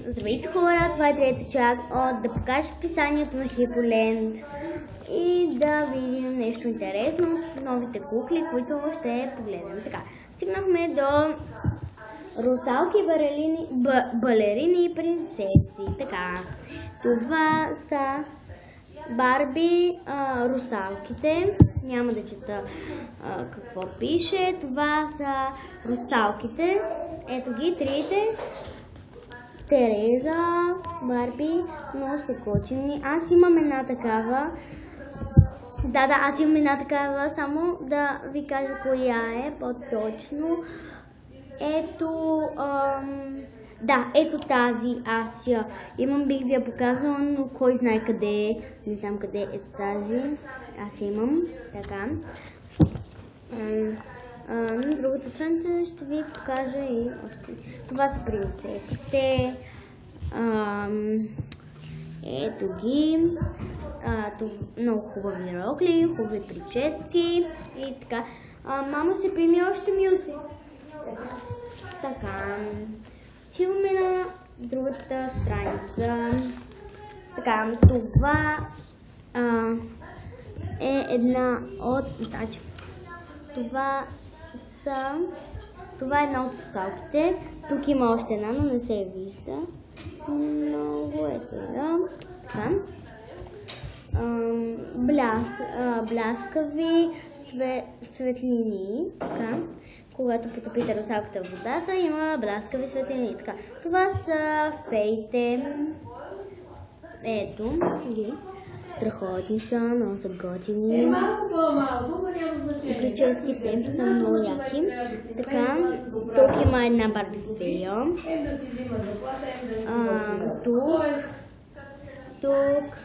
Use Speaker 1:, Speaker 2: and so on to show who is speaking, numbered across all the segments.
Speaker 1: Здравейте хора, това е трета част от да покажа списанието на Хиполент и да видим нещо интересно от новите кукли, които ще погледнем. Така, стигнахме до русалки, балерини и принцеси. Така, това са Барби русалките. Няма да чета какво пише. Това са русалките. Ето ги, трите. Тереза, Барби, много са готини. Аз имам една такава. Аз имам една такава, само да ви кажа коя е по-точно. Ето, ето тази аз я имам, бих ви я показала, но кой знае къде е. Не знам къде е тази. Аз имам, така. На другата страница ще ви покажа и това са принцесите. Ето ги. Много хубави рокли, хубави прически и така. Мама се пими още мюсли. Така. Отиваме на другата страница. Така, това е една от... Това е една от русалките. Тук има още една, но не се вижда. Много е сега. Така. Бляскави светлини. Така. Когато потопите русалката в водата, има бляскави светлини. Така. Това са феите. Ето ги. Страхотни са, много са готини. Прическите са много яки. Така, тук има една Барби фея. Тук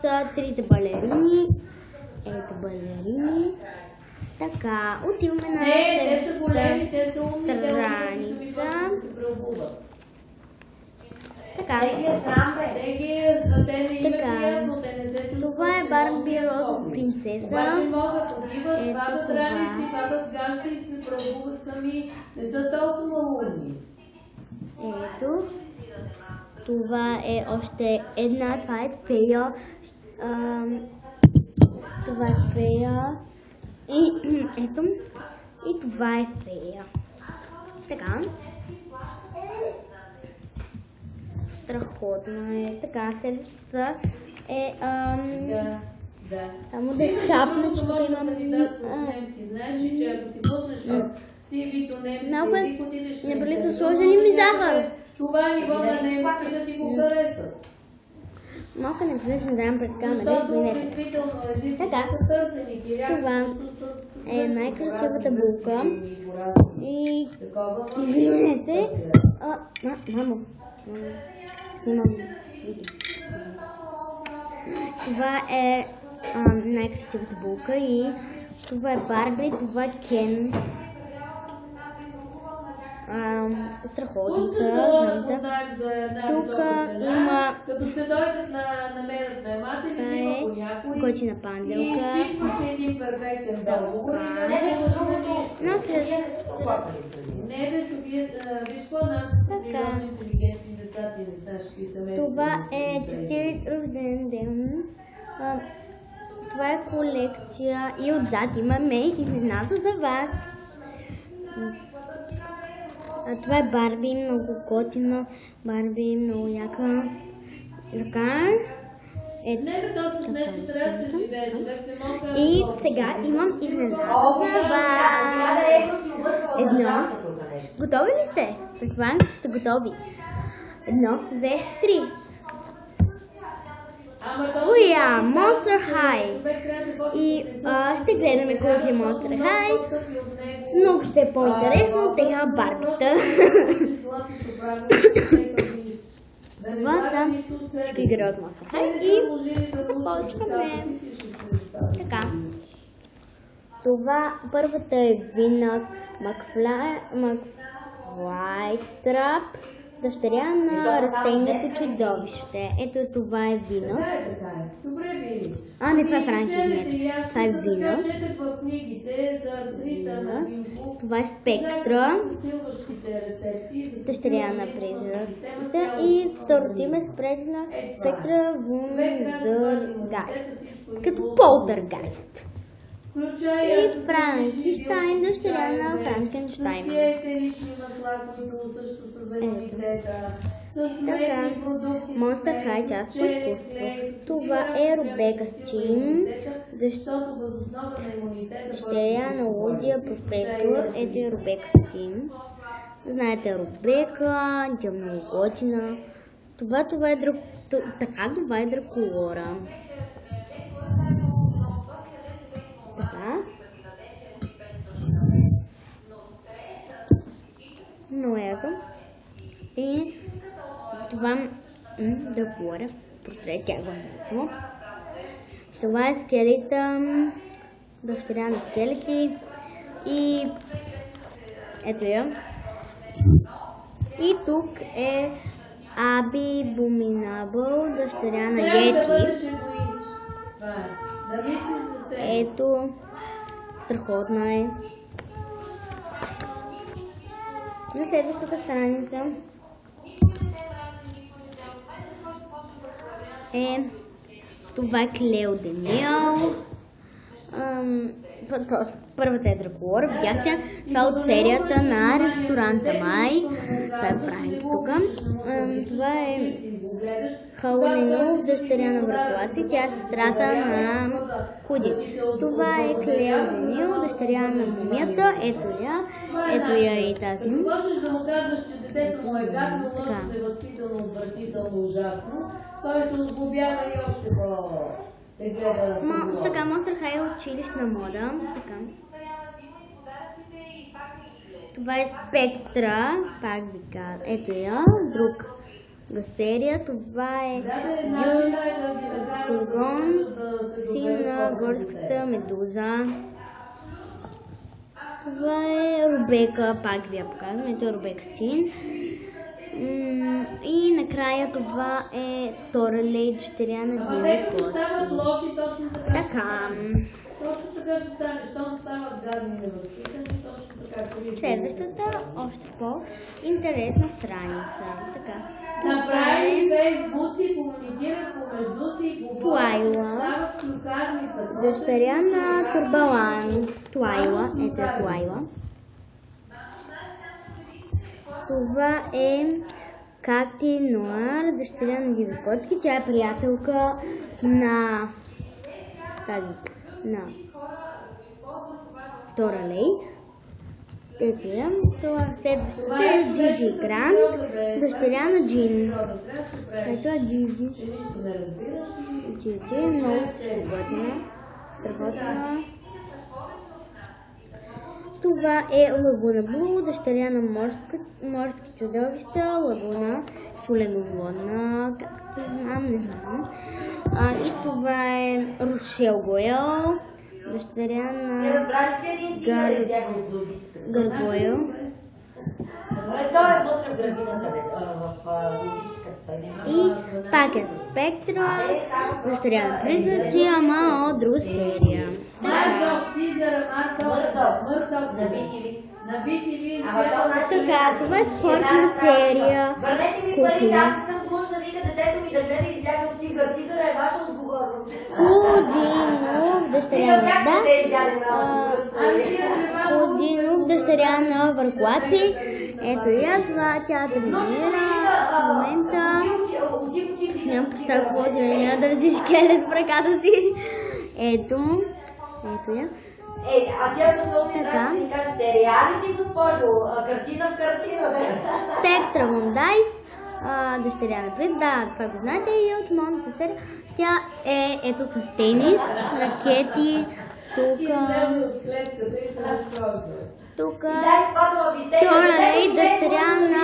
Speaker 1: са трите балерини. Ето балерини. Така, отиваме на следващата страница. Така, това е Барби розова принцеса. Ето, това е още една, това е фея. Това е фея. И ето, и това е фея. Така. Страхотно е. Така, следващата е... Само да изкапна, че тук имам... Малко е небралито, сложили ми захар.
Speaker 2: Това ниво на немски да ти го харесат.
Speaker 1: Малко неприлично да ям пред камера, извинете. Така, това е най-красивата булка. И... Извинете. Мамо. Снимам видео. Това е най-красивата булка и това е Барби, това е Кен. Страхотни са, тук има готина панделка. Това е честит рожден ден. Това е колекция и отзад имаме изненада за вас. Това е Барби, много готина. Барби, много яка. Така. И сега имам изненада за вас. Едно. Готови ли сте? Предполагам, че сте готови. 1, 2, 3. Уя, Monster High. И ще гледаме колко е Monster High. Много ще е по-интересно от тега Барбита. Това са всички игри от Monster High и започваме. Така. Това първата е Venus McFlytrap. дъщеря на растението чудовище. Ето това е Винус.
Speaker 2: Добре, Вили.
Speaker 1: Не, това е Франки. Това е Винус.
Speaker 2: В книгите за артрита на Димко.
Speaker 1: Това е Спектра.
Speaker 2: Силващите рецепти.
Speaker 1: Дъщеря на президента. И второто име е Спектра Вундергайст. Като Полтергайст. И Франкенщайн, дъщеря на Франкенщайн. Така, Монстър Хай, част по изкуство. Това е Рубека Стин, дъщеря на лудия професор. Ето е Рубека Стин. Знаете Рубека, тя е много готина. Това е Драколора. Така. Ноега. И това да говоря портрет, тя го нарисува. Това е скелета, дъщеря на скелети и ето я. И тук е Аби Буминабъл, дъщеря на Йети. Ето, страхотна е. На следващата страница е това е Клео Денео. Първата е Драколора, видяхте. Това е от серията на ресторанта Май. Това е Франки тук. Това е Хаоленов, дъщеря на Върхолаци. Тя е сестрата на Худи. Това е Клео Денил, дъщеря на Мумията. Ето я и тази.
Speaker 2: Можеш да му казваш, че детето му е гадно, лошо, невъзпитано, отвратително, ужасно. Той се отглобява и още по...
Speaker 1: Така, Монстър Хай е училищна мода. Така. Това е Спектра, пак ви казвам. Ето я, друга серия. Това е Юж Кургон, син на горската медуза. Това е Рубека, пак ви я показвам. Ето е Рубека Стин. И накрая това е Торалей, дъщеря на Диви Котки. Така.
Speaker 2: Точно така ще стане, щом стават гадни невъзпитани, точно така.
Speaker 1: Следващата, още по-интересна страница. Така.
Speaker 2: Направи фейсбуци, комуникират помежду си, говорят, стават клюкарница.
Speaker 1: Дъщеря на Турбалан. Туайла, ето е Туайла. Това е Кати Нуар, дъщеря на Диви Котки. Тя е приятелка на Торалей. Ето я. Това следващата е Джиджи Грант, дъщеря на Джин. Ето е Джиджи. Джиджи е много свободна, страхотна. Това е Лагуна Блу, дъщеря на морски чудовища, Лагуна соленоводна, както знам, не знам. И това е Рошел Гойл, дъщеря на Гаргойл. И пак е Спектра, дъщеря на призраци, ама от друга серия. Така, това е спортна серия. Кухня. Худинов, дъщеря на Худинов, дъщеря на Върхолаци. Ето я, това тя тренира в момента. Нямам представа какво тренира, да ради скелет в ръката си. Ето я.
Speaker 3: А тя просто трябваше да ни кажете реалити, госпожо, картина в картина.
Speaker 1: Спектра Мондайс, дъщеря на Приз, да, това го знаете, и от моята серия. Тя е ето с тенис, ракети, тук Торалей, дъщеря на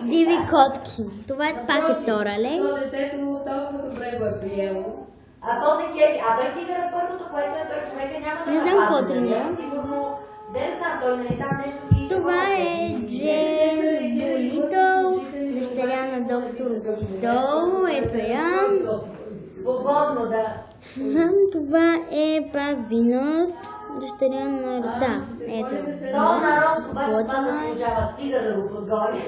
Speaker 1: Диви Котки. Това е пак е Торалей.
Speaker 2: Детето толкова добре го е приело.
Speaker 3: Този кеки, той тигъра първото, което е той човека няма да
Speaker 1: не знам какво тренира.
Speaker 3: Сигурно, не знам, той нали там нещо ги...
Speaker 1: Това е Джен Болитъл, доктор Долу, ето я.
Speaker 3: Свободно да.
Speaker 1: Това е пак Винос, дъщеря на... Да, ето.
Speaker 3: То народ обаче това заслужава. Стига да го подгони.